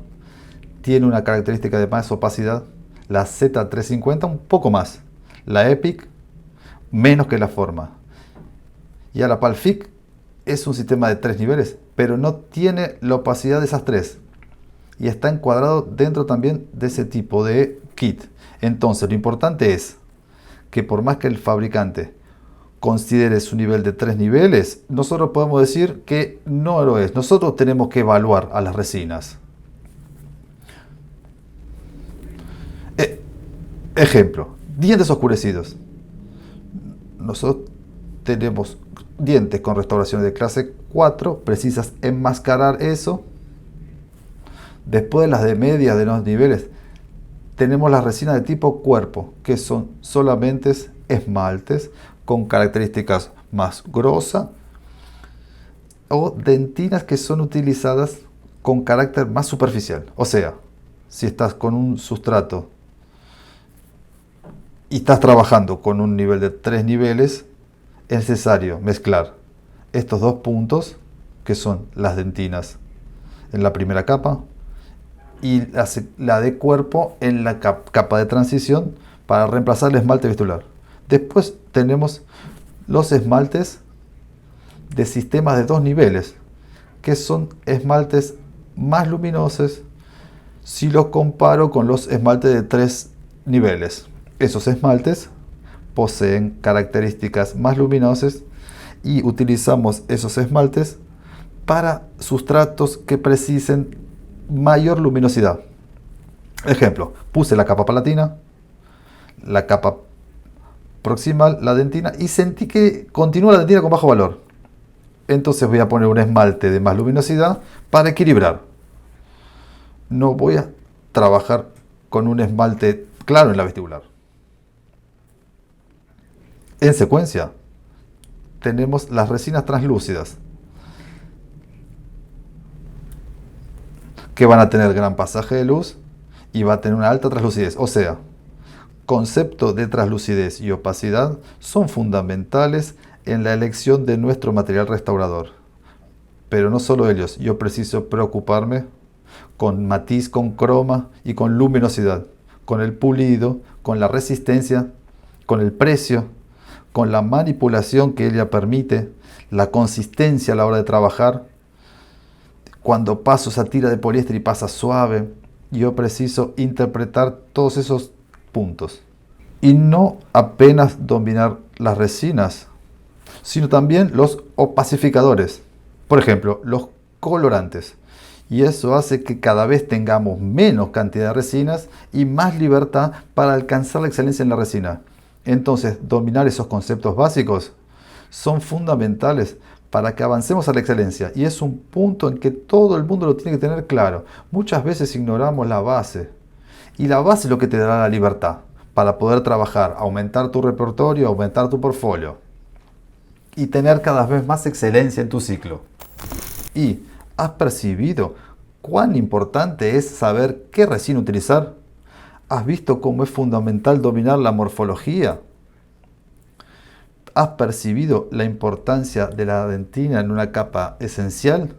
tiene una característica de más opacidad, la Z350 un poco más, la Epic menos que la Forma. Ya la Palfic es un sistema de 3 niveles, pero no tiene la opacidad de esas 3. Y está encuadrado dentro también de ese tipo de kit. Entonces, lo importante es que por más que el fabricante considere su nivel de 3 niveles, nosotros podemos decir que no lo es. Nosotros tenemos que evaluar a las resinas. Ejemplo, dientes oscurecidos. Nosotros tenemos dientes con restauraciones de clase 4, precisas enmascarar eso. Después de las de media de los niveles, tenemos las resinas de tipo cuerpo, que son solamente esmaltes con características más grosas, o dentinas que son utilizadas con carácter más superficial. O sea, si estás con un sustrato y estás trabajando con un nivel de 3 niveles, es necesario mezclar estos dos puntos, que son las dentinas en la primera capa y la de cuerpo en la capa de transición, para reemplazar el esmalte vestibular. Después tenemos los esmaltes de sistemas de 2 niveles, que son esmaltes más luminosos si los comparo con los esmaltes de 3 niveles. Esos esmaltes poseen características más luminosas y utilizamos esos esmaltes para sustratos que precisen mayor luminosidad. Ejemplo, puse la capa palatina, la capa proximal, la dentina, y sentí que continúa la dentina con bajo valor. Entonces voy a poner un esmalte de más luminosidad para equilibrar. No voy a trabajar con un esmalte claro en la vestibular. En secuencia, tenemos las resinas translúcidas, que van a tener gran pasaje de luz y va a tener una alta translucidez. O sea, conceptos de translucidez y opacidad son fundamentales en la elección de nuestro material restaurador. Pero no solo ellos, yo preciso preocuparme con matiz, con croma y con luminosidad, con el pulido, con la resistencia, con el precio, con la manipulación que ella permite, la consistencia a la hora de trabajar. Cuando paso esa tira de poliéster y pasa suave, yo preciso interpretar todos esos puntos. Y no apenas dominar las resinas, sino también los opacificadores. Por ejemplo, los colorantes. Y eso hace que cada vez tengamos menos cantidad de resinas y más libertad para alcanzar la excelencia en la resina. Entonces, dominar esos conceptos básicos son fundamentales para que avancemos a la excelencia. Y es un punto en que todo el mundo lo tiene que tener claro. Muchas veces ignoramos la base. Y la base es lo que te dará la libertad para poder trabajar, aumentar tu repertorio, aumentar tu portfolio y tener cada vez más excelencia en tu ciclo. ¿Y has percibido cuán importante es saber qué resina utilizar? ¿Has visto cómo es fundamental dominar la morfología? ¿Has percibido la importancia de la dentina en una capa esencial?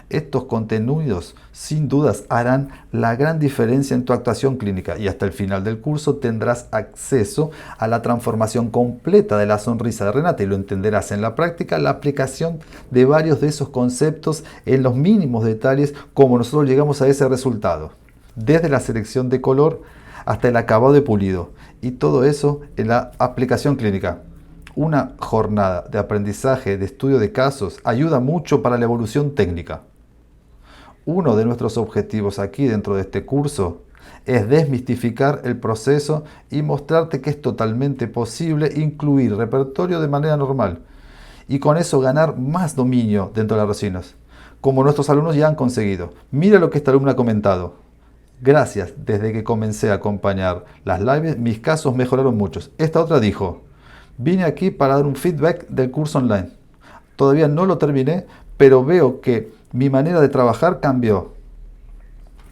Estos contenidos sin dudas harán la gran diferencia en tu actuación clínica y hasta el final del curso tendrás acceso a la transformación completa de la sonrisa de Renata y lo entenderás en la práctica, la aplicación de varios de esos conceptos en los mínimos detalles, como nosotros llegamos a ese resultado, desde la selección de color hasta el acabado de pulido, y todo eso en la aplicación clínica. Una jornada de aprendizaje, de estudio de casos, ayuda mucho para la evolución técnica. Uno de nuestros objetivos aquí dentro de este curso es desmistificar el proceso y mostrarte que es totalmente posible incluir repertorio de manera normal y con eso ganar más dominio dentro de las resinas, como nuestros alumnos ya han conseguido. Mira lo que esta alumna ha comentado. Gracias, desde que comencé a acompañar las lives, mis casos mejoraron muchos. Esta otra dijo: vine aquí para dar un feedback del curso online. Todavía no lo terminé, pero veo que mi manera de trabajar cambió.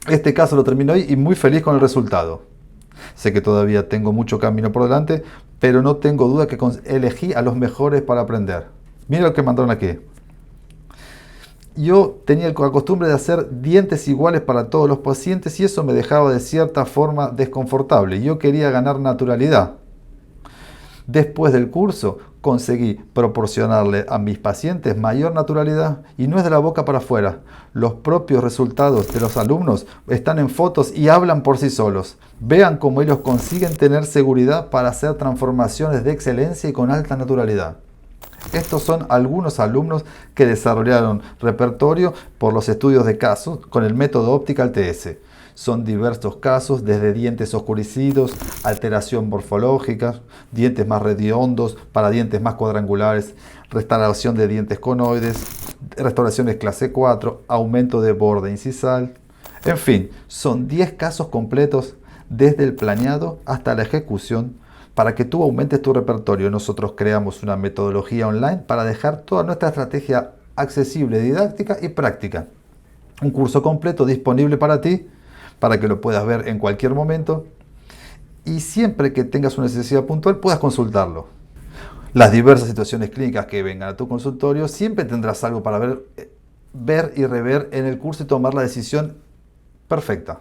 Este caso lo termino hoy y muy feliz con el resultado. Sé que todavía tengo mucho camino por delante, pero no tengo duda que elegí a los mejores para aprender. Mira lo que mandaron aquí. Yo tenía la costumbre de hacer dientes iguales para todos los pacientes y eso me dejaba de cierta forma desconfortable. Yo quería ganar naturalidad. Después del curso conseguí proporcionarle a mis pacientes mayor naturalidad y no es de la boca para afuera. Los propios resultados de los alumnos están en fotos y hablan por sí solos. Vean cómo ellos consiguen tener seguridad para hacer transformaciones de excelencia y con alta naturalidad. Estos son algunos alumnos que desarrollaron repertorio por los estudios de casos con el método Optical TS. Son diversos casos, desde dientes oscurecidos, alteración morfológica, dientes más redondos para dientes más cuadrangulares, restauración de dientes conoides, restauraciones clase 4, aumento de borde incisal. En fin, son 10 casos completos desde el planeado hasta la ejecución para que tú aumentes tu repertorio. Nosotros creamos una metodología online para dejar toda nuestra estrategia accesible, didáctica y práctica. Un curso completo disponible para ti, para que lo puedas ver en cualquier momento y siempre que tengas una necesidad puntual puedas consultarlo. Las diversas situaciones clínicas que vengan a tu consultorio, siempre tendrás algo para ver y rever en el curso y tomar la decisión perfecta.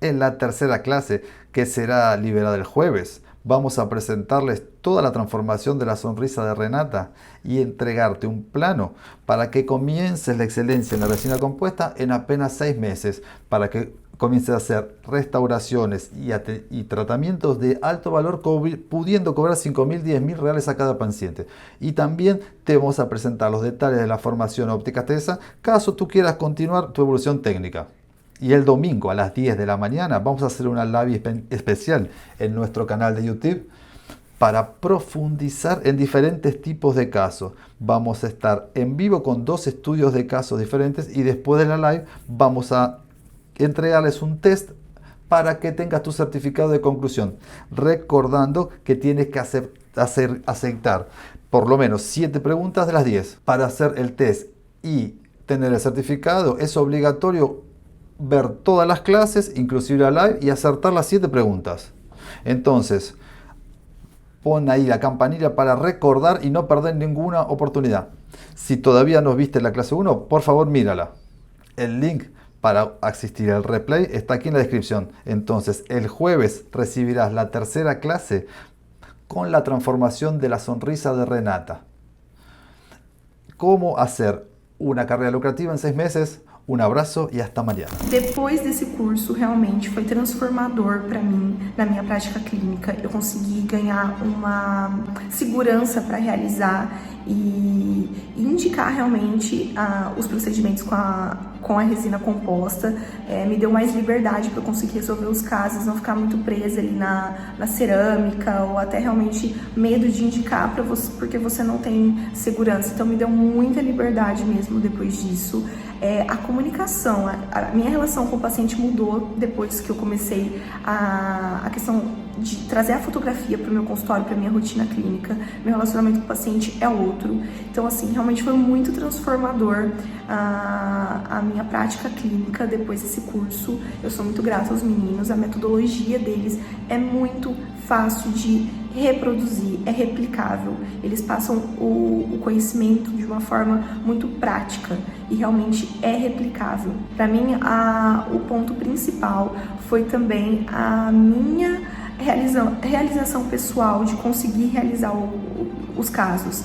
En la tercera clase, que será liberada el jueves, vamos a presentarles toda la transformación de la sonrisa de Renata y entregarte un plano para que comiences la excelencia en la resina compuesta en apenas 6 meses, para que comiences a hacer restauraciones y tratamientos de alto valor, pudiendo cobrar 5.000, 10.000 reales a cada paciente. Y también te vamos a presentar los detalles de la formación óptica TESA, caso tú quieras continuar tu evolución técnica. Y el domingo a las 10 de la mañana vamos a hacer una live especial en nuestro canal de YouTube para profundizar en diferentes tipos de casos. Vamos a estar en vivo con 2 estudios de casos diferentes y después de la live vamos a entregarles un test para que tengas tu certificado de conclusión, recordando que tienes que aceptar por lo menos 7 preguntas de las 10 para hacer el test y tener el certificado. Es obligatorio ver todas las clases, inclusive la live, y acertar las 7 preguntas. Entonces pon ahí la campanilla para recordar y no perder ninguna oportunidad. Si todavía no viste la clase 1, por favor mírala. El link para asistir al replay está aquí en la descripción. Entonces el jueves recibirás la tercera clase con la transformación de la sonrisa de Renata. cómo hacer una carrera lucrativa en 6 meses. Um abraço e hasta amanhã. Depois desse curso, realmente foi transformador para mim na minha prática clínica. Eu consegui ganhar uma segurança para realizar e indicar realmente os procedimentos com a resina composta. Me deu mais liberdade para eu conseguir resolver os casos, não ficar muito presa ali na cerâmica ou até realmente medo de indicar para você, porque você não tem segurança. Então me deu muita liberdade mesmo depois disso. A comunicação, a minha relação com o paciente mudou depois que eu comecei a questão de trazer a fotografia para o meu consultório, para minha rotina clínica. Meu relacionamento com o paciente é outro. Então, assim, realmente foi muito transformador a minha prática clínica depois desse curso. Eu sou muito grata aos meninos, a metodologia deles é muito fácil de reproduzir, é replicável. Eles passam o conhecimento de uma forma muito prática e realmente é replicável. Para mim, o ponto principal foi também a minha realização pessoal, de conseguir realizar os casos.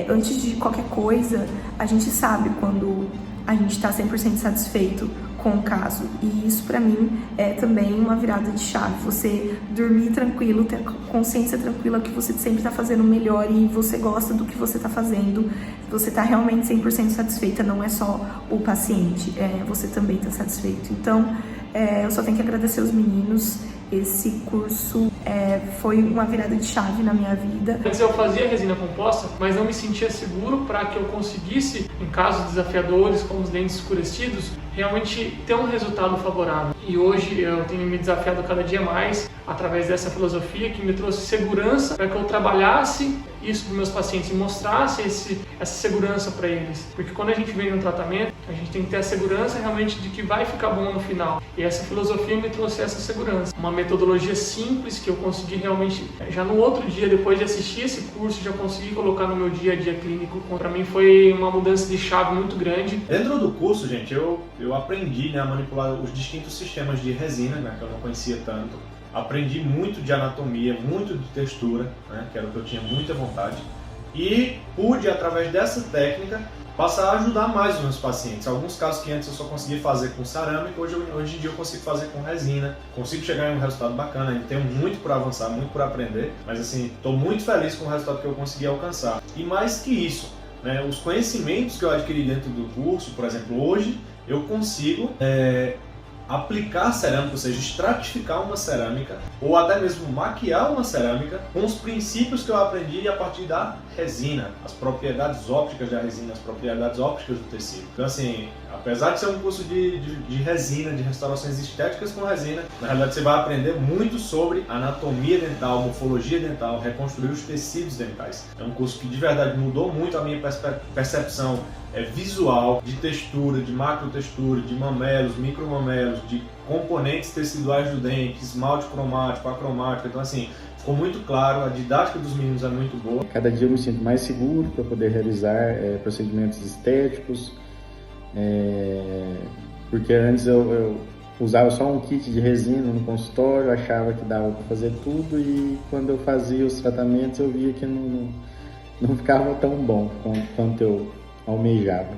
Antes de qualquer coisa, a gente sabe quando a gente está 100% satisfeito com o caso. E isso, para mim, é também uma virada de chave. Você dormir tranquilo, ter consciência tranquila que você sempre está fazendo o melhor e você gosta do que você está fazendo. Você está realmente 100% satisfeita, não é só o paciente, você também está satisfeito. Então, eu só tenho que agradecer os meninos. Esse curso foi uma virada de chave na minha vida. Antes eu fazia resina composta, mas não me sentia seguro para que eu conseguisse, em casos desafiadores como os dentes escurecidos, realmente ter um resultado favorável. E hoje eu tenho me desafiado cada dia mais através dessa filosofia que me trouxe segurança para que eu trabalhasse isso para os meus pacientes e mostrasse essa segurança para eles. Porque quando a gente vem no tratamento, a gente tem que ter a segurança realmente de que vai ficar bom no final. E essa filosofia me trouxe essa segurança. Uma metodologia simples que eu consegui realmente, já no outro dia, depois de assistir esse curso, já consegui colocar no meu dia a dia clínico. Para mim foi uma mudança de chave muito grande. Dentro do curso, gente, eu aprendi, né, a manipular os distintos sistemas de resina, né, que eu não conhecia tanto. Aprendi muito de anatomia, muito de textura, né, que era o que eu tinha muita vontade. E pude, através dessa técnica, passar a ajudar mais os meus pacientes. Alguns casos que antes eu só conseguia fazer com cerâmica, hoje em dia eu consigo fazer com resina. Consigo chegar em um resultado bacana, ainda tenho muito por avançar, muito por aprender. Mas assim, estou muito feliz com o resultado que eu consegui alcançar. E mais que isso, né, os conhecimentos que eu adquiri dentro do curso, por exemplo, hoje eu consigo aplicar cerâmica, ou seja, estratificar uma cerâmica ou até mesmo maquiar uma cerâmica com os princípios que eu aprendi a partir da resina, as propriedades ópticas da resina, as propriedades ópticas do tecido. Então assim, apesar de ser um curso de resina, de restaurações estéticas com resina, na realidade você vai aprender muito sobre anatomia dental, morfologia dental, reconstruir os tecidos dentais. É um curso que de verdade mudou muito a minha percepção visual, de textura, de macrotextura, de mamelos, micromamelos, de componentes teciduais do dente, esmalte cromático, acromático. Então assim, ficou muito claro, a didática dos meninos é muito boa. Cada dia eu me sinto mais seguro para poder realizar procedimentos estéticos, porque antes eu usava só um kit de resina no consultório, achava que dava para fazer tudo e quando eu fazia os tratamentos eu via que não ficava tão bom quanto eu almejava.